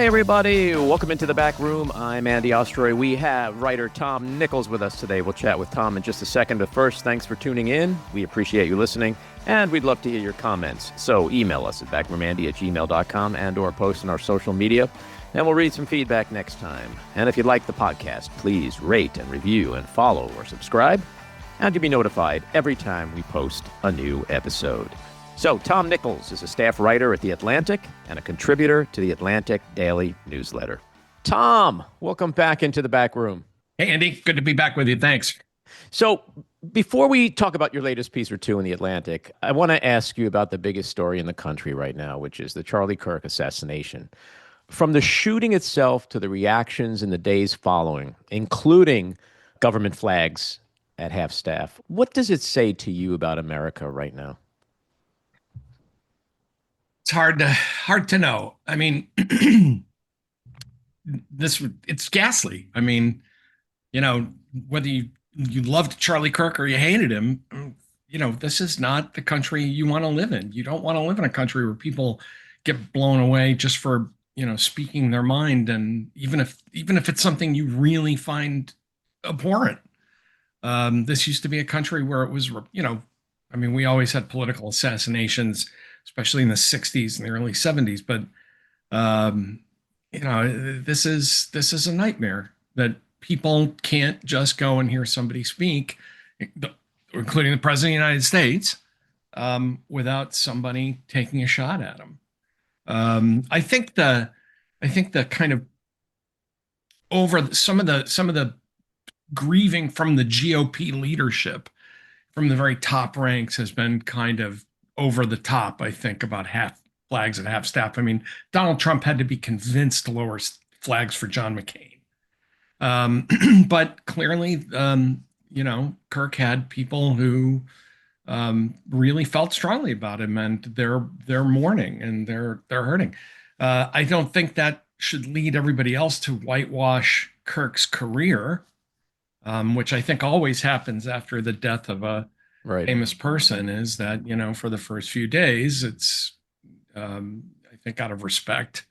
Hey everybody, welcome into the back room. I'm Andy Ostroy. We have writer Tom Nichols with us today. We'll chat with Tom in just a second, but first, thanks for tuning in. We appreciate you listening, and we'd love to hear your comments. So email us at backroomandy@gmail.com and or post on our social media, and we'll read some feedback next time. And if you like the podcast, please rate and review and follow or subscribe, and you'll be notified every time we post a new episode. So, Tom Nichols is a staff writer at The Atlantic and a contributor to The Atlantic Daily Newsletter. Tom, welcome back into the back room. Hey, Andy. Good to be back with you. Thanks. So, before we talk about your latest piece or two in The Atlantic, I want to ask you about the biggest story in the country right now, which is the Charlie Kirk assassination. From the shooting itself to the reactions in the days following, including government flags at half-staff, what does it say to you about America right now? It's hard to know. I mean, it's ghastly. I mean, whether you loved Charlie Kirk or you hated him, this is not the country you want to live in. You don't want to live in a country where people get blown away just for, speaking their mind. And even if it's something you really find abhorrent. This used to be a country where it was, we always had political assassinations, especially in the 60s and the early 70s. But, this is a nightmare that people can't just go and hear somebody speak, including the president of the United States, without somebody taking a shot at them. I think the kind of over some of the grieving from the GOP leadership from the very top ranks has been kind of over the top, I think, about flags at half staff. I mean, Donald Trump had to be convinced to lower flags for John McCain. But clearly, Kirk had people who really felt strongly about him, and they're mourning and they're hurting. I don't think that should lead everybody else to whitewash Kirk's career, which I think always happens after the death of a famous person, is that, for the first few days, it's, I think out of respect,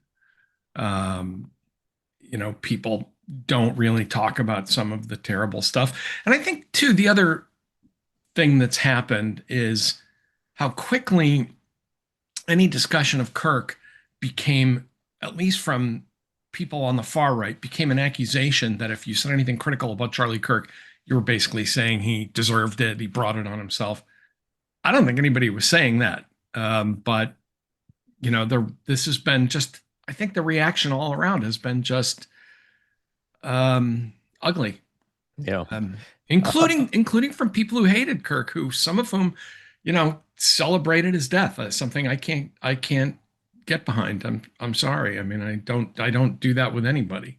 people don't really talk about some of the terrible stuff. And I think, too, the other thing that's happened is how quickly any discussion of Kirk became, at least from people on the far right, became an accusation that if you said anything critical about Charlie Kirk, you were basically saying he deserved it, he brought it on himself. I don't think anybody was saying that. But, this has been just, I think the reaction all around has been just ugly. Yeah. Including from people who hated Kirk, who some of whom, celebrated his death as something I can't get behind. I'm sorry. I mean, I don't do that with anybody.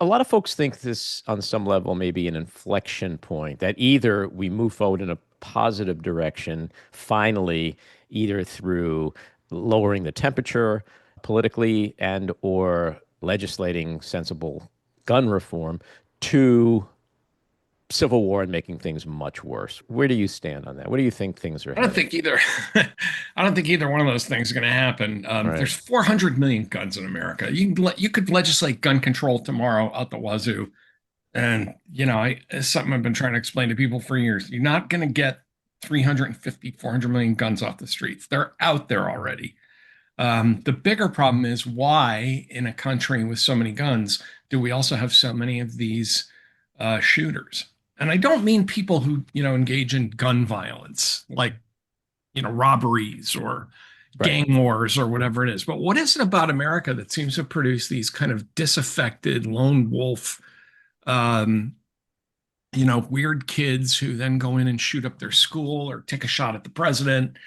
A lot of folks think this, on some level, may be an inflection point, that either we move forward in a positive direction, finally, either through lowering the temperature politically and or legislating sensible gun reform, to civil war and making things much worse. Where do you stand on that? What do you think things are? I don't think either. I don't think either one of those things is going to happen. Right. There's 400 million guns in America. You could legislate gun control tomorrow out the wazoo, and it's something I've been trying to explain to people for years. You're not going to get 350, 400 million guns off the streets. They're out there already. The bigger problem is, why, in a country with so many guns, do we also have so many of these shooters? And I don't mean people who, engage in gun violence, like, robberies or gang wars or whatever it is. But what is it about America that seems to produce these kind of disaffected lone wolf, weird kids who then go in and shoot up their school or take a shot at the president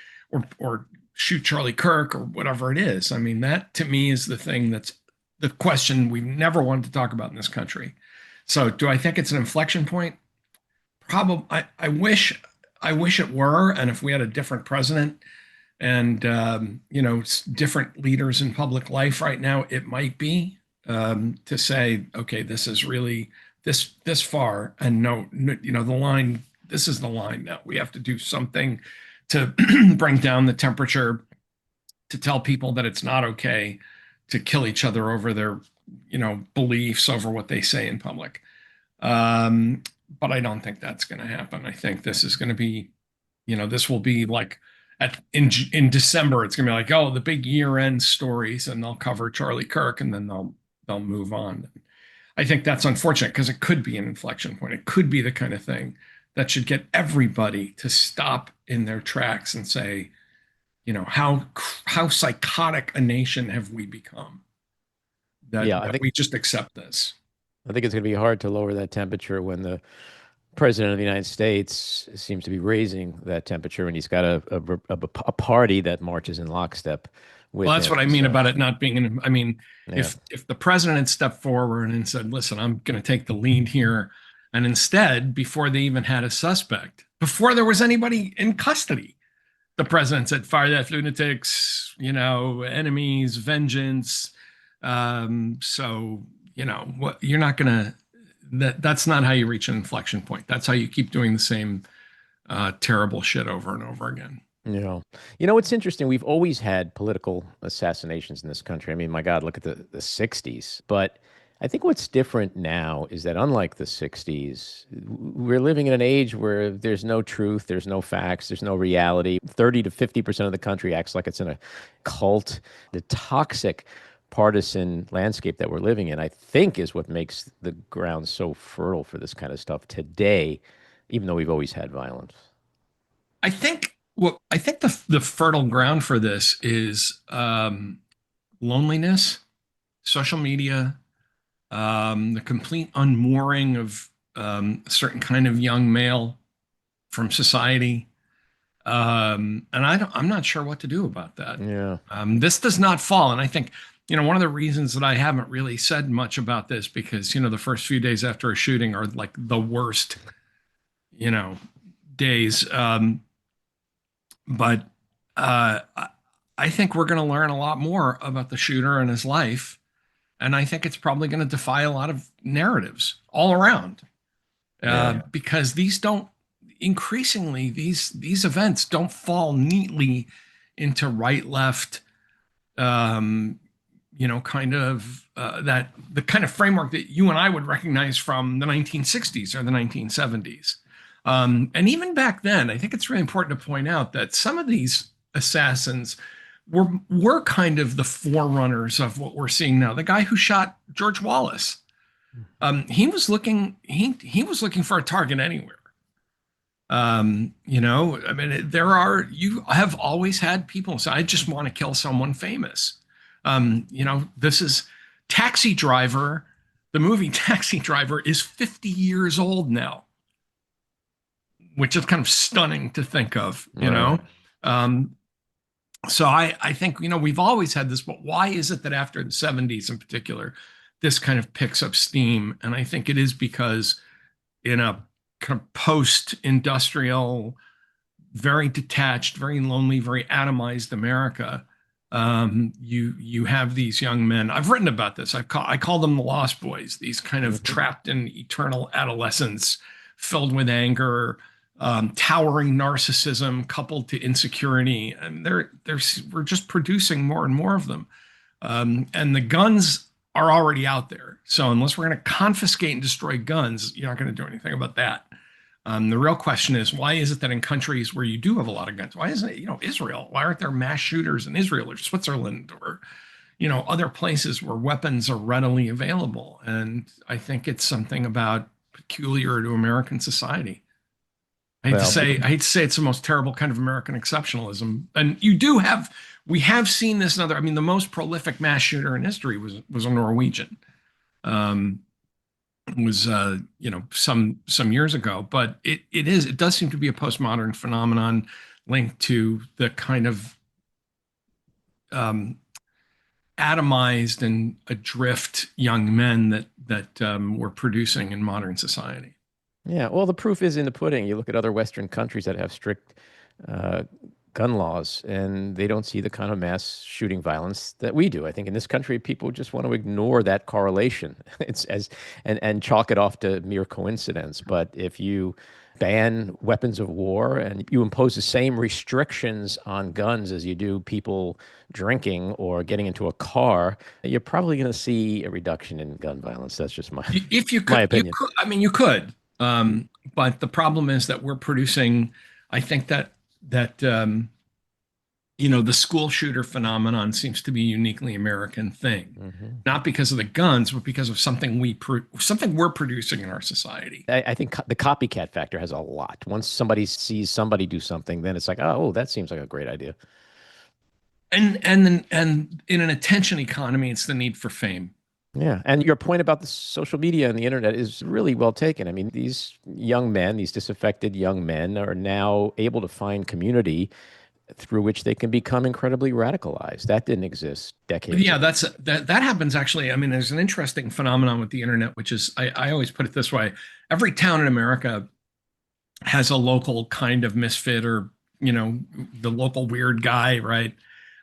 or shoot Charlie Kirk or whatever it is? I mean, that to me is the thing that's the question we've never wanted to talk about in this country. So do I think it's an inflection point? Probably. I wish it were. And if we had a different president and, different leaders in public life right now, it might be to say, okay, this is really this far. And no, the line, this is the line now. We have to do something to bring down the temperature, to tell people that it's not okay to kill each other over their, beliefs, over what they say in public. But I don't think that's going to happen. I think this is going to be, this will be like in December, it's going to be like, oh, the big year-end stories, and they'll cover Charlie Kirk, and then they'll move on. I think that's unfortunate because it could be an inflection point. It could be the kind of thing that should get everybody to stop in their tracks and say, how psychotic a nation have we become that we just accept this? I think it's going to be hard to lower that temperature when the president of the United States seems to be raising that temperature, and he's got a party that marches in lockstep with Well, that's him. what I mean about it not being if the president had stepped forward and said, listen, I'm going to take the lead here, and instead, before they even had a suspect, before there was anybody in custody, the president said, fire that lunatics, enemies, vengeance. What you're not going to, that's not how you reach an inflection point. That's how you keep doing the same terrible shit over and over again. It's interesting. We've always had political assassinations in this country. I mean, my God, look at the 60s. But I think what's different now is that unlike the 60s, we're living in an age where there's no truth, there's no facts, there's no reality. 30 to 50% of the country acts like it's in a cult. The toxic partisan landscape that we're living in, I think, is what makes the ground so fertile for this kind of stuff today, even though we've always had violence. I think the fertile ground for this is loneliness, social media, the complete unmooring of a certain kind of young male from society. And I'm not sure what to do about that. Yeah. This does not fall. And I think, one of the reasons that I haven't really said much about this, because, the first few days after a shooting are like the worst, days. But I think we're going to learn a lot more about the shooter and his life. And I think it's probably going to defy a lot of narratives all around, because these events don't fall neatly into right, left, that the kind of framework that you and I would recognize from the 1960s or the 1970s. And even back then, I think it's really important to point out that some of these assassins were kind of the forerunners of what we're seeing now. The guy who shot George Wallace, he was looking for a target anywhere. You have always had people say, I just want to kill someone famous. This is Taxi Driver. The movie Taxi Driver is 50 years old now, which is kind of stunning to think of, So I think, we've always had this, but why is it that after the 70s in particular, this kind of picks up steam? And I think it is because in a kind of post-industrial, very detached, very lonely, very atomized America, you have these young men. I've written about this. I call them the Lost Boys, these kind of trapped in eternal adolescence, filled with anger, towering narcissism coupled to insecurity, and we're just producing more and more of them. And the guns are already out there. So unless we're going to confiscate and destroy guns, you're not going to do anything about that. The real question is, why is it that in countries where you do have a lot of guns, why isn't it, Israel? Why aren't there mass shooters in Israel or Switzerland or, other places where weapons are readily available? And I think it's something about peculiar to American society. I hate to say it's the most terrible kind of American exceptionalism. And we have seen this in other, the most prolific mass shooter in history was a Norwegian. Some years ago, but it does seem to be a postmodern phenomenon linked to the kind of atomized and adrift young men that we're producing in modern society. Yeah, well, the proof is in the pudding. You look at other Western countries that have strict gun laws, and they don't see the kind of mass shooting violence that we do. I think in this country, people just want to ignore that correlation. It's as and chalk it off to mere coincidence. But if you ban weapons of war and you impose the same restrictions on guns as you do people drinking or getting into a car, you're probably going to see a reduction in gun violence. That's just my If you my could, opinion. I mean, you could. But the problem is that we're producing, I think that the school shooter phenomenon seems to be a uniquely American thing, Hmm. not because of the guns, but because of something something we're producing in our society. I think the copycat factor has a lot. Once somebody sees somebody do something, then it's like, oh, that seems like a great idea. And in an attention economy, it's the need for fame. Yeah. And your point about the social media and the internet is really well taken. I mean, these young men, these disaffected young men, are now able to find community through which they can become incredibly radicalized. That didn't exist But decades yeah, ago. that happens actually. I mean, there's an interesting phenomenon with the internet, which is I always put it this way: every town in America has a local kind of misfit or the local weird guy, right?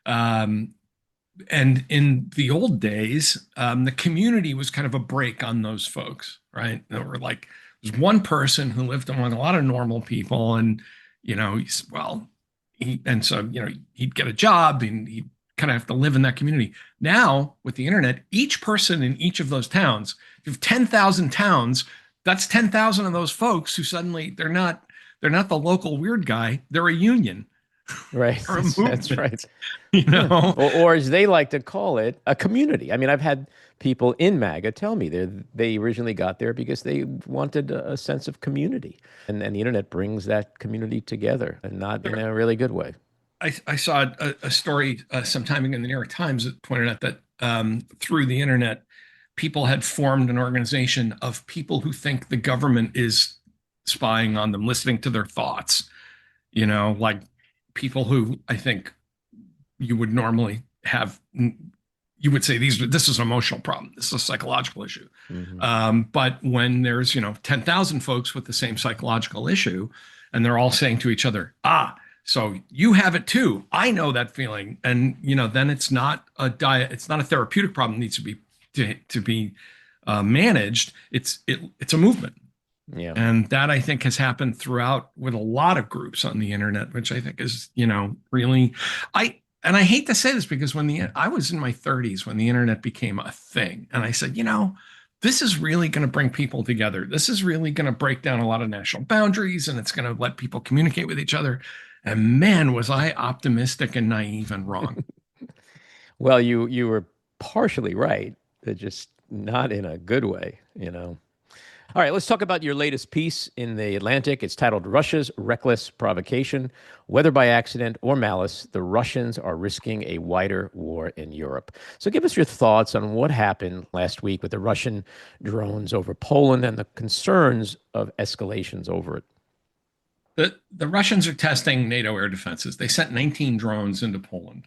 Um, and in the old days, the community was kind of a break on those folks, right? There were like there's one person who lived among a lot of normal people, and well, and so he'd get a job and he'd kind of have to live in that community. Now with the internet, each person in each of those towns, if you have 10,000 towns, that's 10,000 of those folks who suddenly they're not the local weird guy, they're a union Right. or a That's movement, right. you Yeah. know. Or as they like to call it, a community. I mean, I've had people in MAGA tell me they originally got there because they wanted a sense of community. And the internet brings that community together, and not in a really good way. I saw a story sometime in the New York Times that pointed out that through the internet, people had formed an organization of people who think the government is spying on them, listening to their thoughts. Like people who I think you would normally have. You would say this is an emotional problem. This is a psychological issue. Hmm. But when there's 10,000 folks with the same psychological issue, and they're all saying to each other, so you have it too. I know that feeling. And then it's not a diet. It's not a therapeutic problem that needs to be managed. It's a movement. Yeah. And that I think has happened throughout with a lot of groups on the internet, which I think is, really, I hate to say this because I was in my 30s when the internet became a thing. And I said, this is really going to bring people together. This is really going to break down a lot of national boundaries, and it's going to let people communicate with each other. And man, was I optimistic and naive and wrong. Well, you were partially right, but just not in a good way. All right, let's talk about your latest piece in The Atlantic. It's titled Russia's Reckless Provocation. Whether by accident or malice, the Russians are risking a wider war in Europe. So give us your thoughts on what happened last week with the Russian drones over Poland and the concerns of escalations over it. The Russians are testing NATO air defenses. They sent 19 drones into Poland.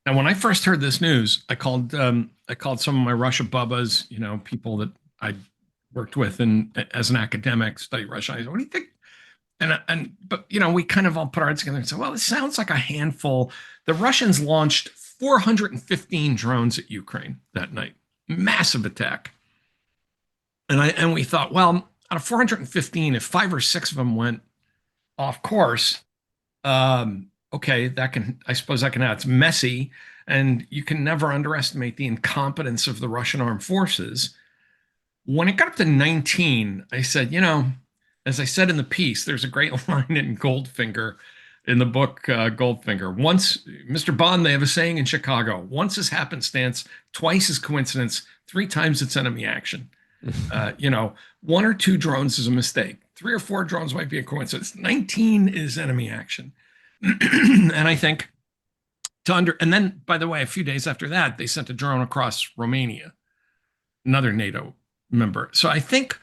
Now, when I first heard this news, I called some of my Russia bubbas, people that I worked with and as an academic, study Russia. I said, "What do you think?" But we kind of all put our heads together and said, "Well, it sounds like a handful." The Russians launched 415 drones at Ukraine that night, massive attack. And we thought, well, out of 415, if 5 or 6 of them went off course, okay, I suppose that can happen. It's messy, and you can never underestimate the incompetence of the Russian armed forces. When it got up to 19, I said, as I said in the piece, there's a great line in Goldfinger, in the book Goldfinger. Once, Mr. Bond, they have a saying in Chicago: once is happenstance, twice is coincidence, 3 times it's enemy action. 1 or 2 drones is a mistake. 3 or 4 drones might be a coincidence. 19 is enemy action. And I think and then, by the way, a few days after that, they sent a drone across Romania, another NATO member. So I think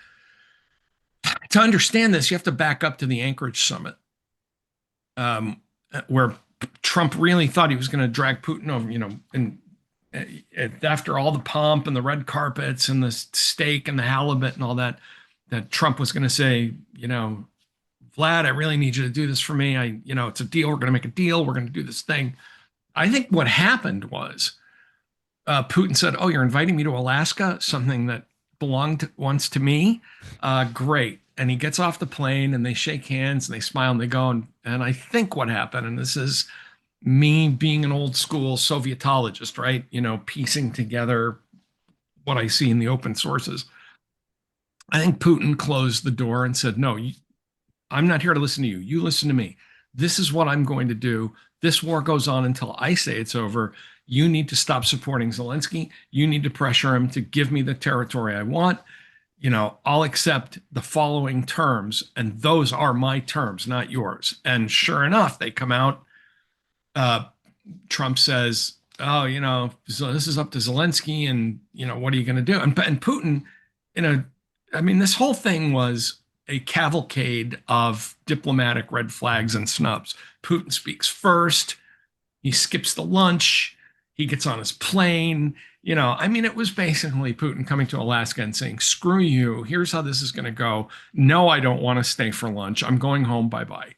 to understand this, you have to back up to the Anchorage summit, where Trump really thought he was going to drag Putin over, and after all the pomp and the red carpets and the steak and the halibut and all that, that Trump was going to say, Vlad, I really need you to do this for me. It's a deal. We're going to make a deal. We're going to do this thing. I think what happened was Putin said, oh, you're inviting me to Alaska, something that belonged once to me. Great. And he gets off the plane and they shake hands and they smile and they go. And I think what happened, and this is me being an old school Sovietologist, right? Piecing together what I see in the open sources. I think Putin closed the door and said, no, I'm not here to listen to you. You listen to me. This is what I'm going to do. This war goes on until I say it's over. You need to stop supporting Zelensky. You need to pressure him to give me the territory I want. I'll accept the following terms, and those are my terms, not yours. And sure enough, they come out. Trump says, oh, so this is up to Zelensky, and, what are you going to do? And Putin, this whole thing was a cavalcade of diplomatic red flags and snubs. Putin speaks first. He skips the lunch. He gets on his plane. It was basically Putin coming to Alaska and saying, screw you. Here's how this is going to go. No, I don't want to stay for lunch. I'm going home. Bye-bye.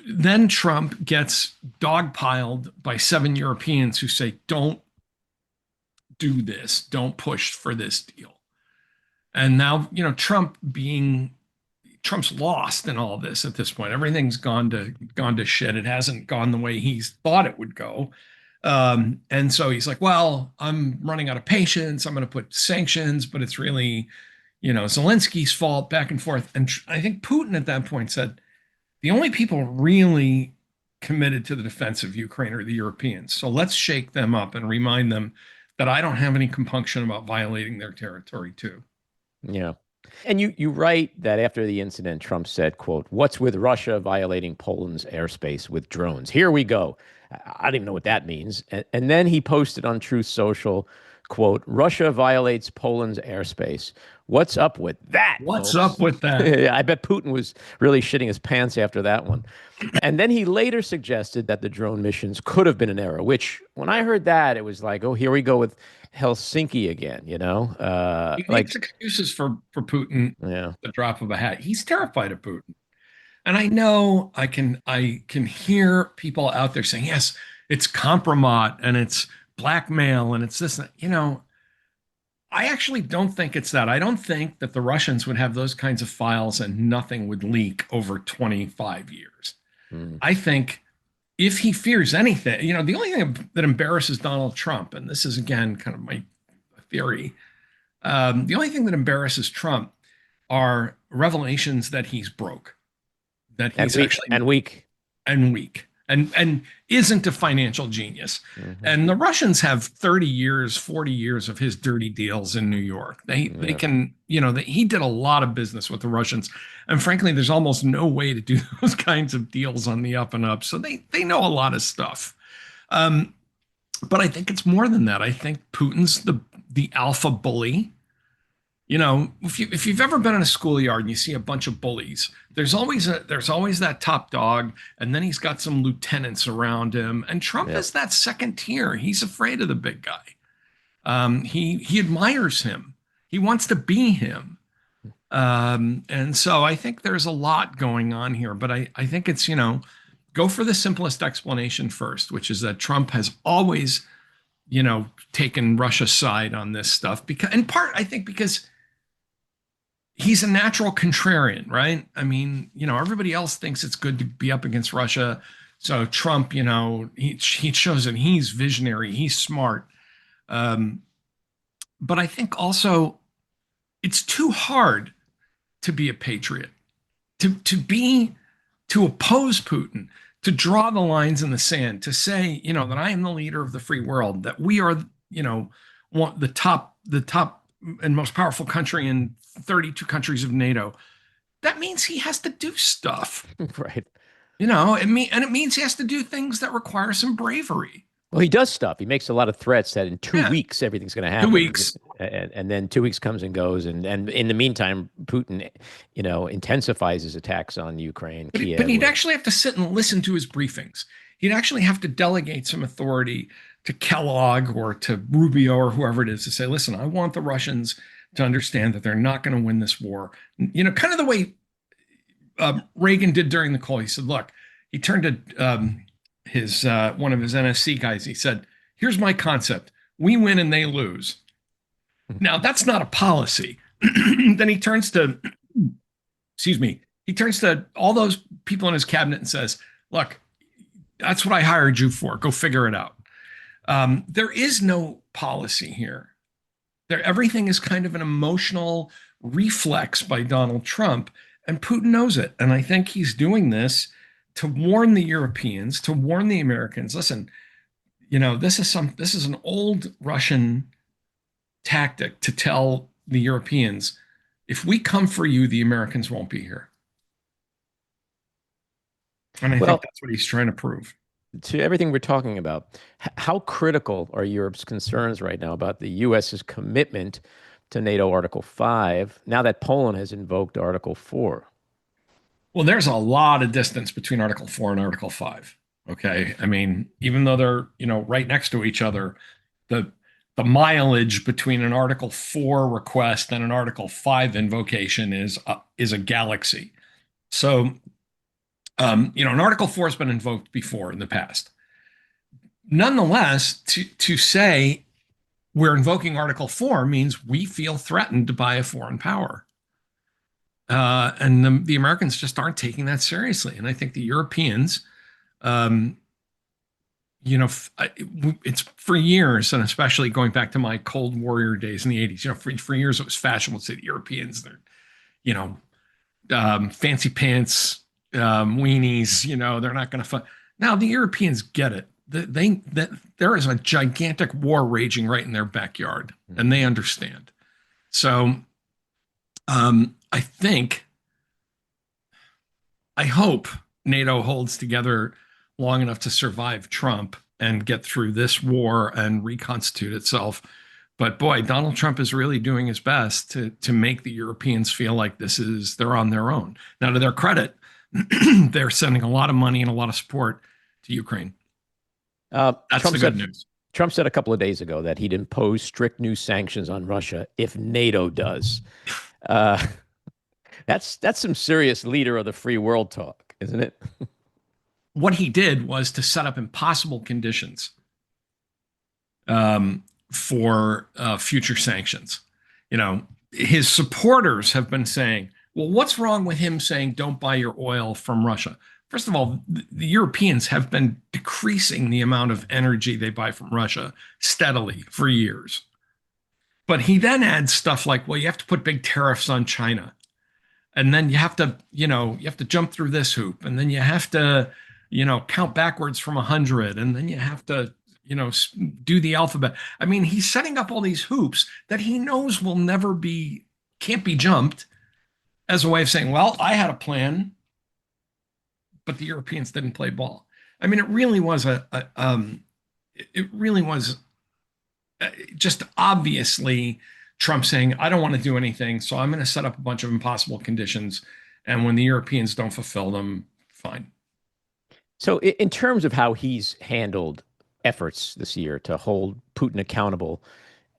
Then Trump gets dogpiled by 7 Europeans who say, don't do this. Don't push for this deal. And now, Trump's lost in all this at this point. Everything's gone to shit. It hasn't gone the way he's thought it would go. And so he's like, well, I'm running out of patience. I'm going to put sanctions, but it's really, Zelensky's fault, back and forth. And I think Putin at that point said, the only people really committed to the defense of Ukraine are the Europeans. So let's shake them up and remind them that I don't have any compunction about violating their territory too. Yeah. And you write that after the incident, Trump said, quote, what's with Russia violating Poland's airspace with drones? Here we go. I don't even know what that means. And then he posted on Truth Social, quote, Russia violates Poland's airspace. What's up with that? What's folks? up with that? I bet Putin was really shitting his pants after that one. And then he later suggested that the drone missions could have been an error, which when I heard that, it was like, oh, here we go with Helsinki again, He makes excuses for Putin. Yeah. The drop of a hat. He's terrified of Putin. And I know I can hear people out there saying, yes, it's compromat and it's blackmail and it's this. I actually don't think it's that. I don't think that the Russians would have those kinds of files and nothing would leak over 25 years. I think if he fears anything, the only thing that embarrasses Donald Trump, and this is again kind of my theory, the only thing that embarrasses Trump are revelations that he's broke, that he's weak and isn't a financial genius. Mm-hmm. And the Russians have 30 years, 40 years of his dirty deals in New York. They can, he did a lot of business with the Russians. And frankly, there's almost no way to do those kinds of deals on the up and up. So they know a lot of stuff. But I think it's more than that. I think Putin's the alpha bully. If you've ever been in a schoolyard and you see a bunch of bullies, there's always that top dog, and then he's got some lieutenants around him. And Trump is that second tier. He's afraid of the big guy. He admires him. He wants to be him. And so I think there's a lot going on here. But I think it's go for the simplest explanation first, which is that Trump has always taken Russia's side on this stuff because he's a natural contrarian, right? Everybody else thinks it's good to be up against Russia. So Trump, he shows that he's visionary, he's smart. But I think also it's too hard to be a patriot, to oppose Putin, to draw the lines in the sand, to say, that I am the leader of the free world, that we are, the top and most powerful country in 32 countries of NATO. That means he has to do stuff. Right. It means he has to do things that require some bravery. Well, he does stuff. He makes a lot of threats that in 2 weeks, everything's going to happen. 2 weeks. And then 2 weeks comes and goes. And in the meantime, Putin, intensifies his attacks on Ukraine. But he'd actually have to sit and listen to his briefings. He'd actually have to delegate some authority to Kellogg or to Rubio or whoever it is to say, listen, I want the Russians to understand that they're not going to win this war. Kind of the way Reagan did during the call. He said, look, he turned to his one of his NSC guys. He said, here's my concept. We win and they lose. Now, that's not a policy. Then he turns to, excuse me, he turns to all those people in his cabinet and says, look, that's what I hired you for. Go figure it out. There is no policy here. Everything is kind of an emotional reflex by Donald Trump, and Putin knows it. And I think he's doing this to warn the Europeans, to warn the Americans. Listen, this is an old Russian tactic to tell the Europeans, if we come for you, the Americans won't be here. And I think that's what he's trying to prove. To everything we're talking about, how critical are Europe's concerns right now about the U.S.'s commitment to NATO Article 5 now that Poland has invoked Article 4? Well, there's a lot of distance between Article 4 and Article 5. Okay. I mean, even though they're, right next to each other, the mileage between an Article 4 request and an Article 5 invocation is a galaxy. So, an Article 4 has been invoked before in the past. Nonetheless, to say we're invoking Article 4 means we feel threatened by a foreign power. And the Americans just aren't taking that seriously. And I think the Europeans, it's for years, and especially going back to my Cold Warrior days in the 80s, for years it was fashionable to say the Europeans, they're, fancy pants, weenies, they're not going to fund. Now the Europeans get it. There is a gigantic war raging right in their backyard, and they understand. So I hope NATO holds together long enough to survive Trump and get through this war and reconstitute itself. But boy, Donald Trump is really doing his best to make the Europeans feel like they're on their own. Now, to their credit, they're sending a lot of money and a lot of support to Ukraine. That's the good news. Trump said a couple of days ago that he'd impose strict new sanctions on Russia if NATO does. That's some serious leader of the free world talk, isn't it? What he did was to set up impossible conditions for future sanctions. His supporters have been saying, well, what's wrong with him saying don't buy your oil from Russia? First of all, the Europeans have been decreasing the amount of energy they buy from Russia steadily for years. But he then adds stuff like, well, you have to put big tariffs on China. And then you have to, jump through this hoop. And then you have to, count backwards from 100. And then you have to, do the alphabet. I mean, he's setting up all these hoops that he knows can't be jumped, as a way of saying, well, I had a plan, but the Europeans didn't play ball. I mean, it really was just obviously Trump saying, I don't want to do anything, so I'm going to set up a bunch of impossible conditions. And when the Europeans don't fulfill them, fine. So in terms of how he's handled efforts this year to hold Putin accountable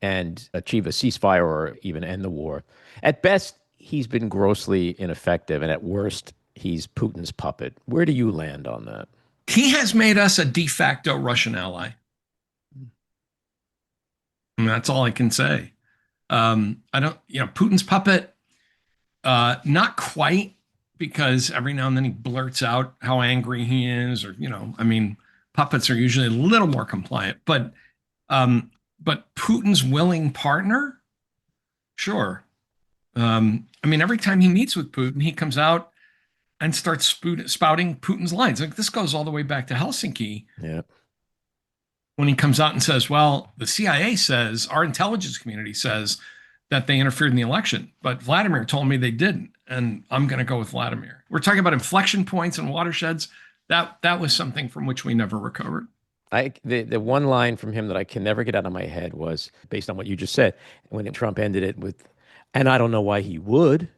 and achieve a ceasefire or even end the war, at best, he's been grossly ineffective, and at worst, he's Putin's puppet. Where do you land on that? He has made us a de facto Russian ally. And that's all I can say. Putin's puppet, not quite, because every now and then he blurts out how angry he is, or, puppets are usually a little more compliant, but Putin's willing partner, sure. Every time he meets with Putin, he comes out and starts spouting Putin's lines. Like, this goes all the way back to Helsinki. Yeah. When he comes out and says, well, the CIA says, our intelligence community says that they interfered in the election, but Vladimir told me they didn't, and I'm going to go with Vladimir. We're talking about inflection points and watersheds. That was something from which we never recovered. The one line from him that I can never get out of my head was, based on what you just said, when Trump ended it with, and I don't know why he would.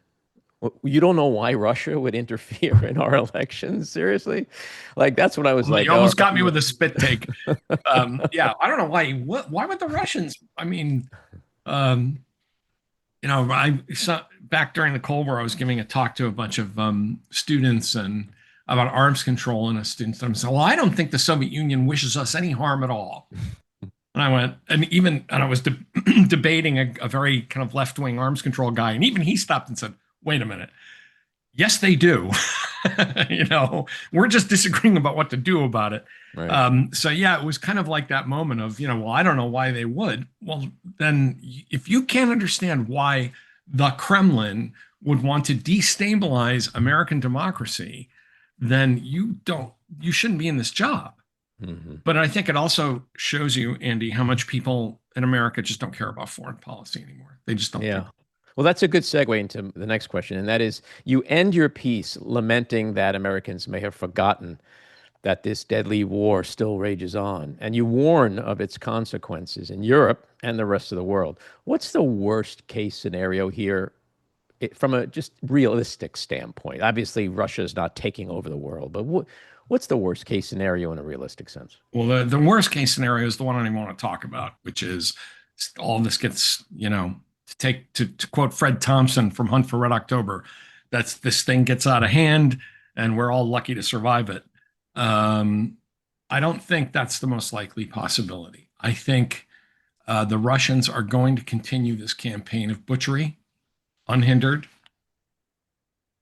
You don't know why Russia would interfere in our elections? Seriously? Like, that's what I was like. You almost got me with a spit take. Yeah, I don't know why. Why would the Russians? I saw back during the Cold War, I was giving a talk to a bunch of students and about arms control, and a student said, "Well, I don't think the Soviet Union wishes us any harm at all." And I went, and I was debating a very kind of left-wing arms control guy, and even he stopped and said, "Wait a minute. Yes, they do. We're just disagreeing about what to do about it." Right. So yeah, it was kind of like that moment of, well, I don't know why they would. Well, then if you can't understand why the Kremlin would want to destabilize American democracy, then you shouldn't be in this job. Mm-hmm. But I think it also shows you, Andy, how much people in America just don't care about foreign policy anymore. They just don't Yeah. care. Well, that's a good segue into the next question, and that is you end your piece lamenting that Americans may have forgotten that this deadly war still rages on, and you warn of its consequences in Europe and the rest of the world. What's the worst case scenario here from a just realistic standpoint? Obviously, Russia is not taking over the world, but what's the worst case scenario in a realistic sense? Well, the worst case scenario is the one I don't even want to talk about, which is all this gets, to quote Fred Thompson from Hunt for Red October, this thing gets out of hand and we're all lucky to survive it. I don't think that's the most likely possibility. I think the Russians are going to continue this campaign of butchery, unhindered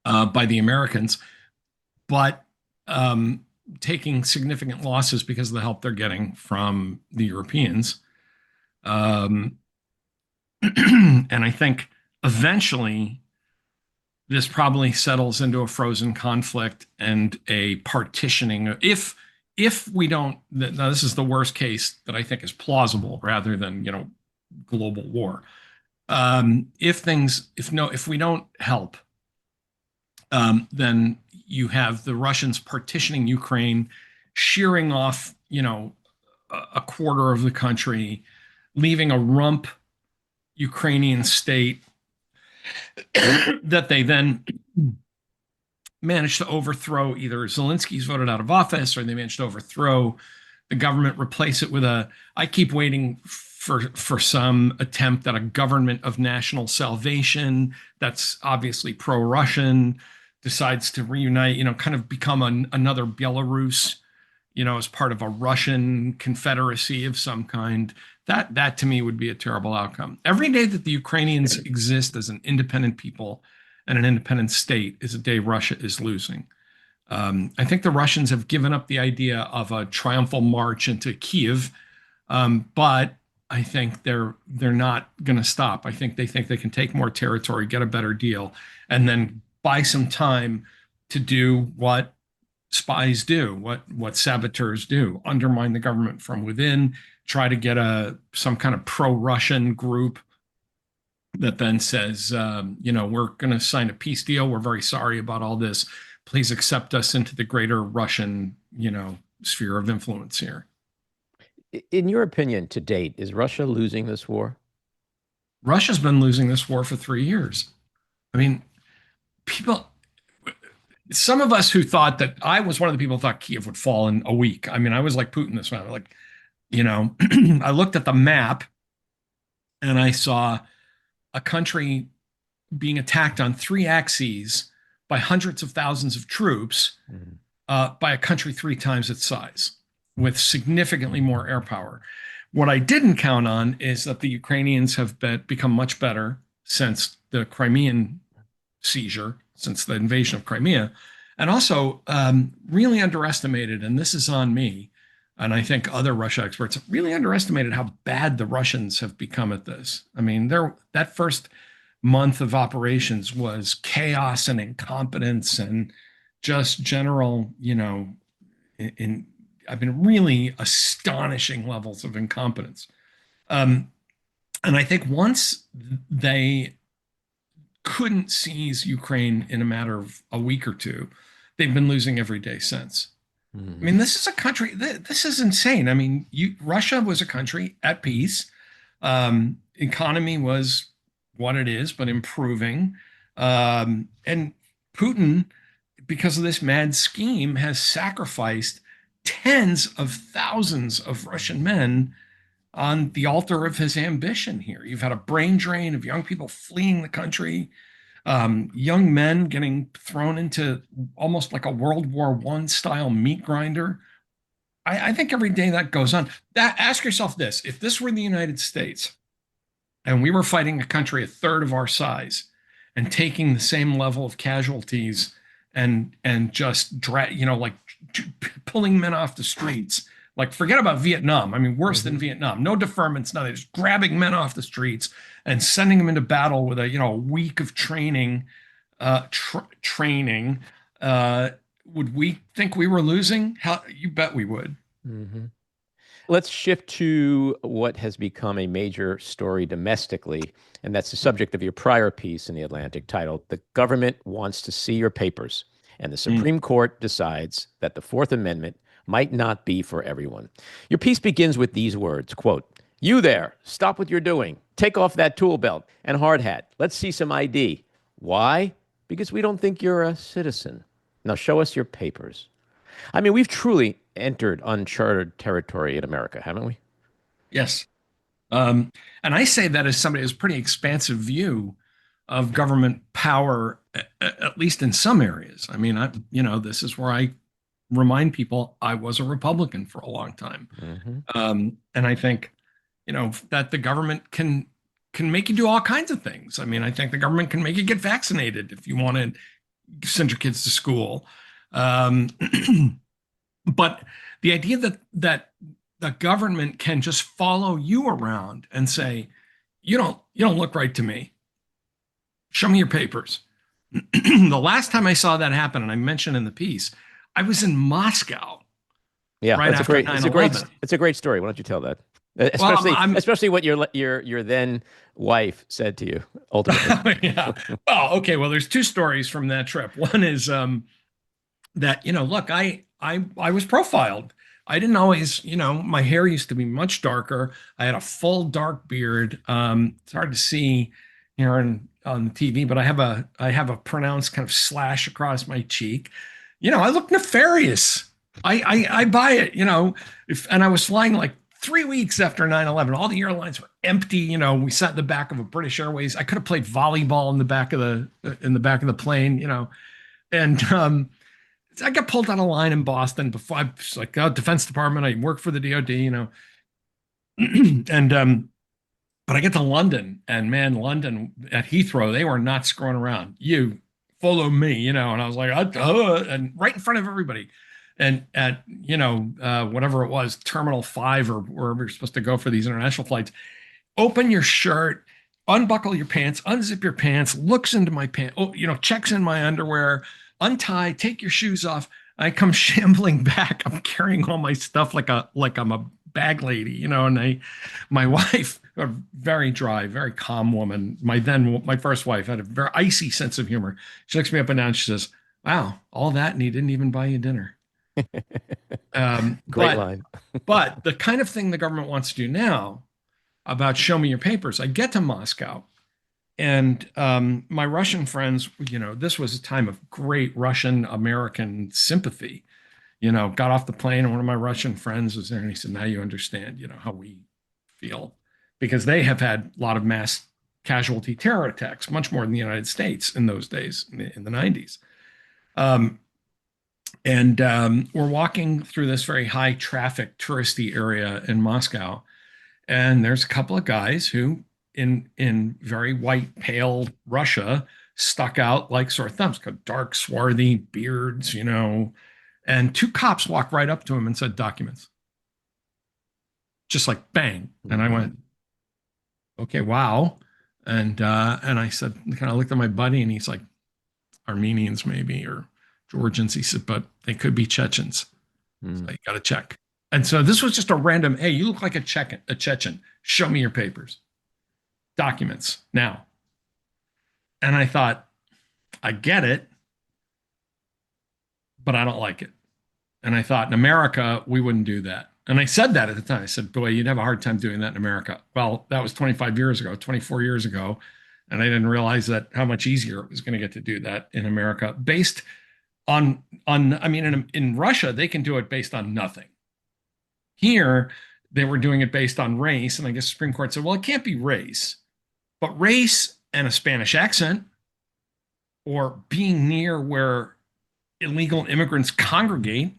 by the Americans, but taking significant losses because of the help they're getting from the Europeans. And I think eventually this probably settles into a frozen conflict and a partitioning. If we don't, now this is the worst case that I think is plausible rather than, global war. If we don't help, then you have the Russians partitioning Ukraine, shearing off, a quarter of the country, leaving a rump Ukrainian state that they then managed to overthrow. Either Zelensky's voted out of office or they managed to overthrow the government, replace it with I keep waiting for some attempt at a government of national salvation that's obviously pro-Russian, decides to reunite, kind of become another Belarus, as part of a Russian confederacy of some kind. That to me would be a terrible outcome. Every day that the Ukrainians exist as an independent people and an independent state is a day Russia is losing. I think the Russians have given up the idea of a triumphal march into Kiev, but I think they're not going to stop. I think they can take more territory, get a better deal, and then buy some time to do what spies do, what saboteurs do: undermine the government from within, try to get some kind of pro-Russian group that then says, we're going to sign a peace deal. We're very sorry about all this. Please accept us into the greater Russian, sphere of influence here. In your opinion, to date, is Russia losing this war? Russia's been losing this war for 3 years. I mean, some of us who thought that, I was one of the people who thought Kiev would fall in a week. I mean, I was like Putin this one. Like, I looked at the map and I saw a country being attacked on 3 axes by hundreds of thousands of troops, by a country 3 times its size, with significantly more air power. What I didn't count on is that the Ukrainians have become much better since the Crimean seizure, since the invasion of Crimea, and also really underestimated, and this is on me, and I think other Russia experts really underestimated how bad the Russians have become at this. I mean, that first month of operations was chaos and incompetence and just general, I've been really astonishing levels of incompetence. And I think once they couldn't seize Ukraine in a matter of a week or two, they've been losing every day since. I mean, this is a country, this is insane. I mean, Russia was a country at peace. Economy was what it is, but improving. And Putin, because of this mad scheme, has sacrificed tens of thousands of Russian men on the altar of his ambition here. You've had a brain drain of young people fleeing the country, young men getting thrown into almost like a World War I style meat grinder. I think every day that goes on, ask yourself this: if this were the United States and we were fighting a country a third of our size and taking the same level of casualties and just like pulling men off the streets, like forget about Vietnam. I mean, worse than Vietnam. No deferments, nothing. Just grabbing men off the streets and sending them into battle with a week of training. Would we think we were losing? You bet we would. Let's shift to what has become a major story domestically, and that's the subject of your prior piece in The Atlantic titled, "The Government Wants to See Your Papers, and the Supreme Court Decides That the Fourth Amendment Might Not Be for Everyone." Your piece begins with these words, quote, "You there, stop what you're doing. Take off that tool belt and hard hat. Let's see some ID. Why? Because we don't think you're a citizen. Now show us your papers." I mean, we've truly entered uncharted territory in America, haven't we? Yes. And I say that as somebody who has a pretty expansive view of government power, at least in some areas. I mean, this is where I remind people I was a Republican for a long time. And I think, that the government can make you do all kinds of things. I mean, I think the government can make you get vaccinated if you want to send your kids to school. But the idea that the government can just follow you around and say, you don't look right to me. Show me your papers. The last time I saw that happen, and I mentioned in the piece, I was in Moscow. Yeah, right after 9/11. It's a great story. Why don't you tell that? Especially what your then wife said to you ultimately. Yeah. Well, okay. Well, there's two stories from that trip. One is that look, I was profiled. I didn't always, my hair used to be much darker. I had a full dark beard. It's hard to see here on the TV, but I have a pronounced kind of slash across my cheek. I look nefarious. I buy it. And I was flying like 3 weeks after 9/11. All the airlines were empty. We sat in the back of a British Airways. I could have played volleyball in the back of the plane. And I got pulled on a line in Boston before. I was like, Defense Department. I work for the DoD. And but I get to London, and man, London at Heathrow, they were not screwing around. You follow me, and I was like, and right in front of everybody. And at whatever it was, Terminal 5 or wherever you're supposed to go for these international flights, open your shirt, unbuckle your pants, unzip your pants, looks into my pants, checks in my underwear, untie, take your shoes off. I come shambling back. I'm carrying all my stuff like I'm a bag lady, and my wife, a very dry, very calm woman, my first wife, had a very icy sense of humor. She looks me up and down. She says, "Wow, all that, and he didn't even buy you dinner." Great line. But the kind of thing the government wants to do now about show me your papers. I get to Moscow, and my Russian friends, this was a time of great Russian-American sympathy. Got off the plane, and one of my Russian friends was there, and he said, "Now you understand, how we feel," because they have had a lot of mass casualty terror attacks, much more than the United States in those days, in the 90s. And we're walking through this very high traffic touristy area in Moscow. And there's a couple of guys who in very white, pale Russia stuck out like sore thumbs, got dark, swarthy beards, and two cops walked right up to him and said, "Documents." Just like bang. And I went, "Okay, wow." And I said, kind of looked at my buddy, and he's like, "Armenians maybe, or Georgians." He said, "But they could be Chechens." So you got to check. And so this was just a random, "Hey, you look like a Chechen. Show me your papers. Documents now." And I thought, I get it, but I don't like it. And I thought, in America, we wouldn't do that. And I said that at the time. I said, "Boy, you'd have a hard time doing that in America." Well, that was 25 years ago, 24 years ago. And I didn't realize that how much easier it was going to get to do that in America based on in Russia, they can do it based on nothing. Here, they were doing it based on race. And I guess the Supreme Court said, well, it can't be race, but race and a Spanish accent or being near where illegal immigrants congregate.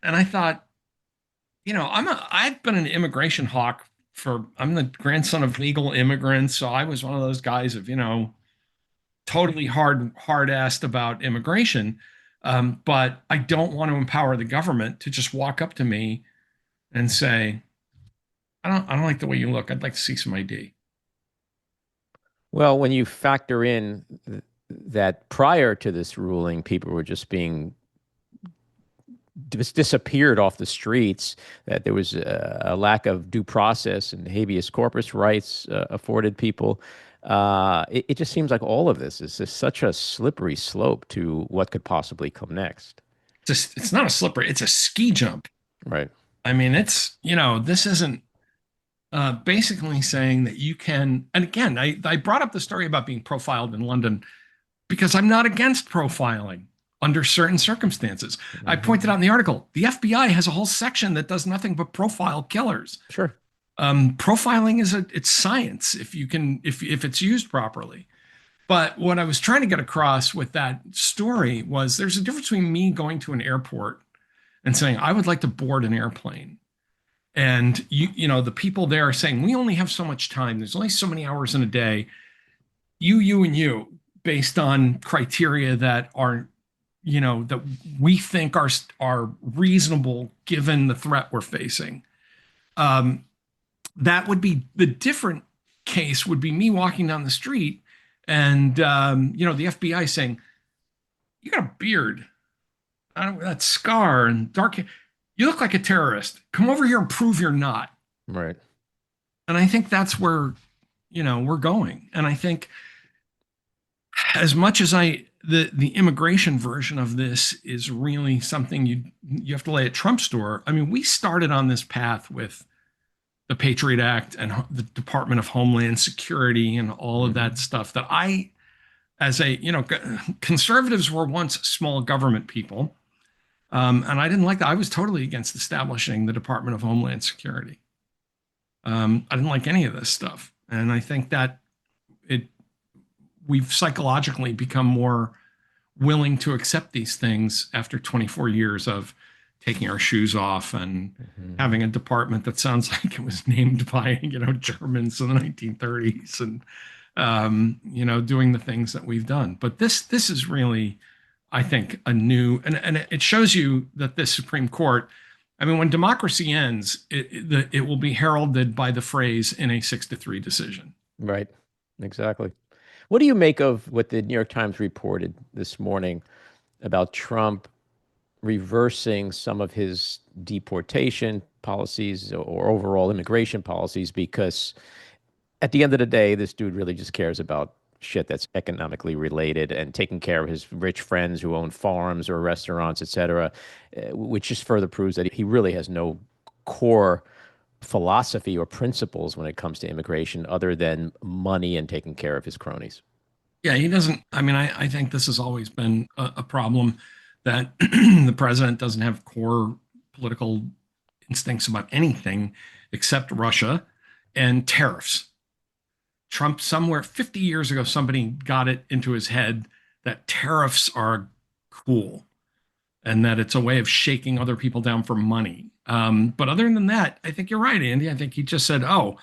And I thought, I've been an immigration hawk I'm the grandson of legal immigrants. So I was one of those guys of, totally hard-assed about immigration. But I don't want to empower the government to just walk up to me and say, I don't like the way you look. I'd like to see some ID. Well, when you factor in that prior to this ruling, people were just being disappeared off the streets, that there was a lack of due process and habeas corpus rights afforded people. It just seems like all of this is just such a slippery slope to what could possibly come next. It's not a slippery, it's a ski jump. Right. I mean, this isn't basically saying that you can, and again, I brought up the story about being profiled in London because I'm not against profiling under certain circumstances. I pointed out in the article, the FBI has a whole section that does nothing but profile killers. Sure. Profiling it's science if it's used properly. But what I was trying to get across with that story was there's a difference between me going to an airport and saying, I would like to board an airplane. And the people there are saying, we only have so much time. There's only so many hours in a day. You, and you, based on criteria that are, that we think are reasonable given the threat we're facing. That would be the different case would be me walking down the street and, the FBI saying, you got a beard, that scar and dark hair. You look like a terrorist. Come over here and prove you're not. Right. And I think that's where, we're going. And I think as much as the immigration version of this is really something you have to lay at Trump's door. I mean, we started on this path with the Patriot Act and the Department of Homeland Security and all of that stuff that conservatives were once small government people. And I didn't like that. I was totally against establishing the Department of Homeland Security. I didn't like any of this stuff. And I think that we've psychologically become more willing to accept these things after 24 years of taking our shoes off and having a department that sounds like it was named by, Germans in the 1930s and, doing the things that we've done. But this is really, I think, a new, and it shows you that this Supreme Court, I mean, when democracy ends, it will be heralded by the phrase in a 6-3 decision. Right. Exactly. What do you make of what the New York Times reported this morning about Trump reversing some of his deportation policies or overall immigration policies? Because at the end of the day, this dude really just cares about shit that's economically related and taking care of his rich friends who own farms or restaurants, et cetera, which just further proves that he really has no core philosophy or principles when it comes to immigration other than money and taking care of his cronies. Yeah, he doesn't. I mean, I think this has always been a problem that the president doesn't have core political instincts about anything except Russia and tariffs. Trump, somewhere 50 years ago, somebody got it into his head that tariffs are cool and that it's a way of shaking other people down for money. But other than that, I think you're right, Andy. I think he just said, oh,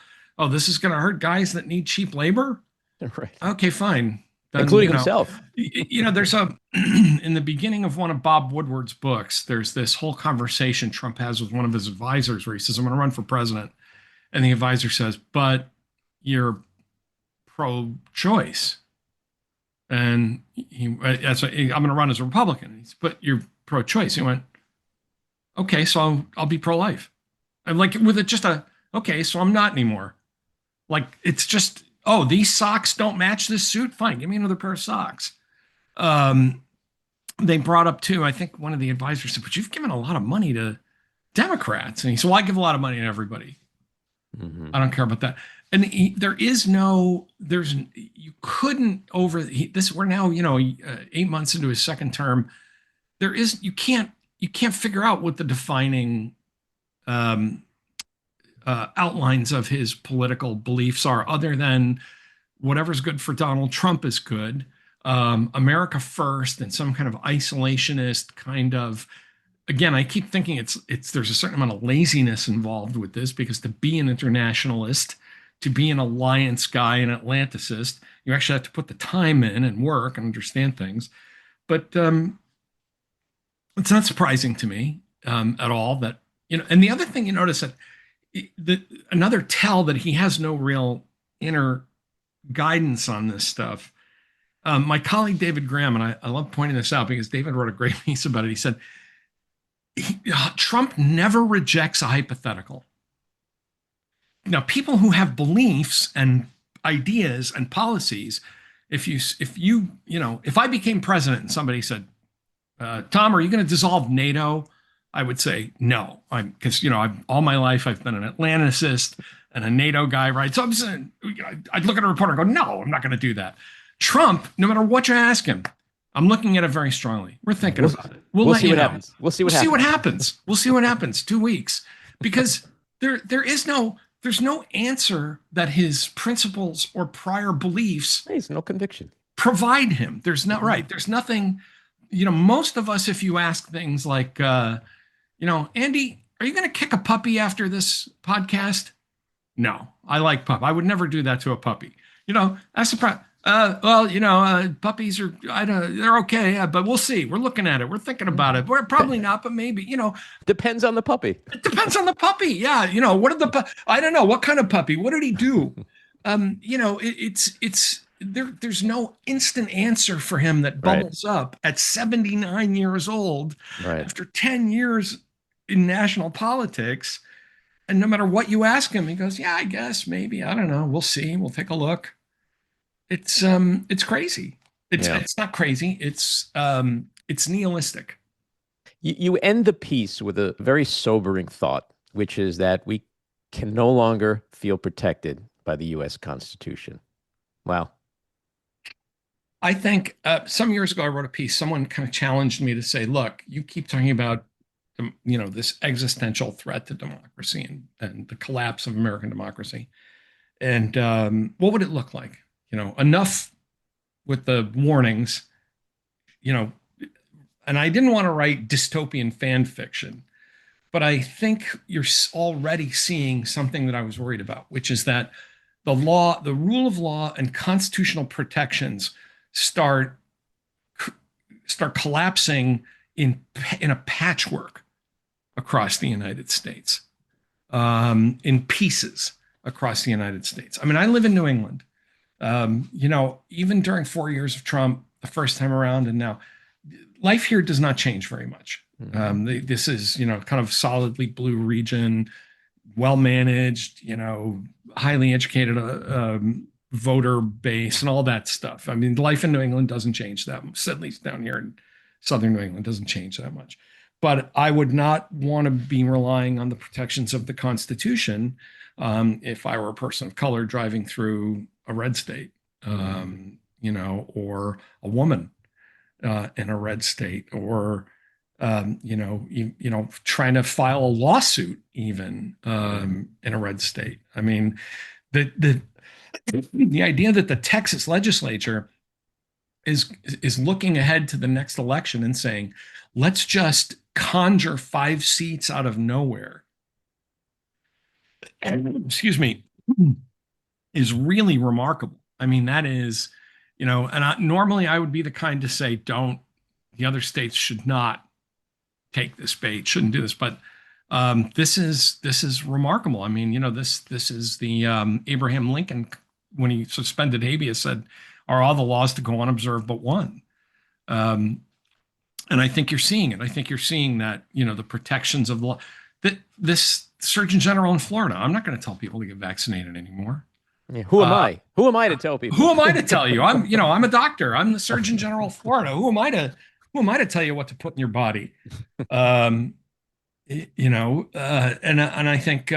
this is going to hurt guys that need cheap labor. Right. Okay, fine. Then, including himself. There's in the beginning of one of Bob Woodward's books, there's this whole conversation Trump has with one of his advisors where he says, I'm going to run for president. And the advisor says, but you're pro-choice. And I'm going to run as a Republican. He said, but you're pro-choice. He went, okay, so I'll be pro-life. I'm like, with it just okay, so I'm not anymore. Like, it's just, these socks don't match this suit? Fine, give me another pair of socks. They brought up too, I think one of the advisors said, but you've given a lot of money to Democrats. And he said, well, I give a lot of money to everybody. I don't care about that. And you couldn't we're now, 8 months into his second term. You can't figure out what the defining outlines of his political beliefs are, other than whatever's good for Donald Trump is good. America first and some kind of isolationist kind of, again, I keep thinking there's a certain amount of laziness involved with this, because to be an internationalist, to be an alliance guy, an Atlanticist, you actually have to put the time in and work and understand things. But it's not surprising to me at all that, and the other thing you notice that another tell that he has no real inner guidance on this stuff. My colleague David Graham, and I love pointing this out because David wrote a great piece about it. He said, Trump never rejects a hypothetical. Now, people who have beliefs and ideas and policies, if I became president and somebody said, Tom, are you going to dissolve NATO? I would say no, because all my life I've been an Atlanticist and a NATO guy, right? So I'd look at a reporter and go, no, I'm not going to do that. Trump, no matter what you ask him, I'm looking at it very strongly. We're thinking about it. We'll see what happens. We'll see what happens. We'll see what happens. 2 weeks, because there's no answer that his principles or prior beliefs. There's no conviction. Provide him. There's not right. There's nothing. Most of us, if you ask things like, Andy, are you going to kick a puppy after this podcast? No, I like pup. I would never do that to a puppy. That's the problem. Puppies are, they're okay, but we'll see. We're looking at it. We're thinking about it. We're probably not, but maybe, Depends on the puppy. It depends on the puppy. Yeah. I don't know. What kind of puppy? What did he do? There's no instant answer for him that bubbles up at 79 years old after 10 years in national politics. And no matter what you ask him, he goes, yeah, I guess, maybe, I don't know. We'll see. We'll take a look. It's crazy. It's not crazy. It's nihilistic. You end the piece with a very sobering thought, which is that we can no longer feel protected by the U.S. Constitution. Wow. I think some years ago I wrote a piece. Someone kind of challenged me to say, look, you keep talking about this existential threat to democracy and the collapse of American democracy. And what would it look like? Enough with the warnings, and I didn't want to write dystopian fan fiction, but I think you're already seeing something that I was worried about, which is that the rule of law and constitutional protections start collapsing in a patchwork across the United States, in pieces across the United States. I mean, I live in New England. Even during 4 years of Trump, the first time around, and now, life here does not change very much. Mm-hmm. This is, kind of solidly blue region, well managed, highly educated voter base and all that stuff. I mean, life in New England doesn't change that much, at least down here in southern New England doesn't change that much. But I would not want to be relying on the protections of the Constitution if I were a person of color driving through a red state, or a woman in a red state, or trying to file a lawsuit even in a red state. I mean, the idea that the Texas legislature is looking ahead to the next election and saying, let's just conjure 5 seats out of nowhere, excuse me, is really remarkable. I mean, that is, normally I would be the kind to say, the other states should not take this bait, shouldn't do this, but this is remarkable. I mean, this is the Abraham Lincoln, when he suspended habeas, said, are all the laws to go unobserved but one? And I think you're seeing it. I think you're seeing that, the protections of the law. This Surgeon General in Florida, I'm not going to tell people to get vaccinated anymore. Yeah, who am I? Who am I to tell people? Who am I to tell you? I'm a doctor. I'm the Surgeon General of Florida. Who am I to tell you what to put in your body? And I think,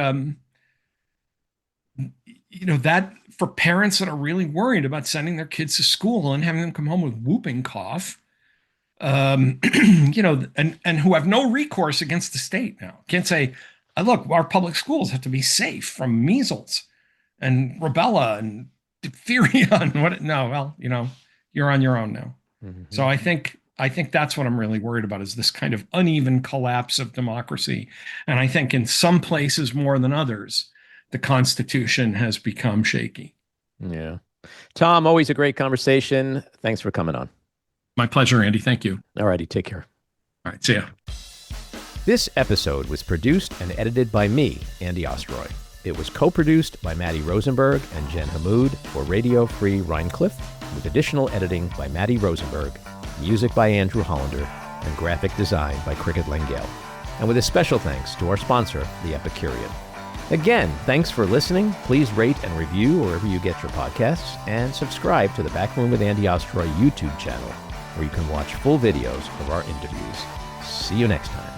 that for parents that are really worried about sending their kids to school and having them come home with whooping cough, and who have no recourse against the state now. Can't say, Look, our public schools have to be safe from measles and rubella and diphtheria and what. No, well, you're on your own now. Mm-hmm. So I think that's what I'm really worried about, is this kind of uneven collapse of democracy. And I think in some places more than others, the Constitution has become shaky. Yeah. Tom, always a great conversation. Thanks for coming on. My pleasure, Andy. Thank you. All righty. Take care. All right. See ya. This episode was produced and edited by me, Andy Ostroy. It was co-produced by Matty Rosenberg and Jen Hammoud for Radio Free Rhiniecliff, with additional editing by Matty Rosenberg, music by Andrew Hollander, and graphic design by Cricket Lengyel. And with a special thanks to our sponsor, The Epicurean. Again, thanks for listening. Please rate and review wherever you get your podcasts, and subscribe to the Backroom with Andy Ostroy YouTube channel, where you can watch full videos of our interviews. See you next time.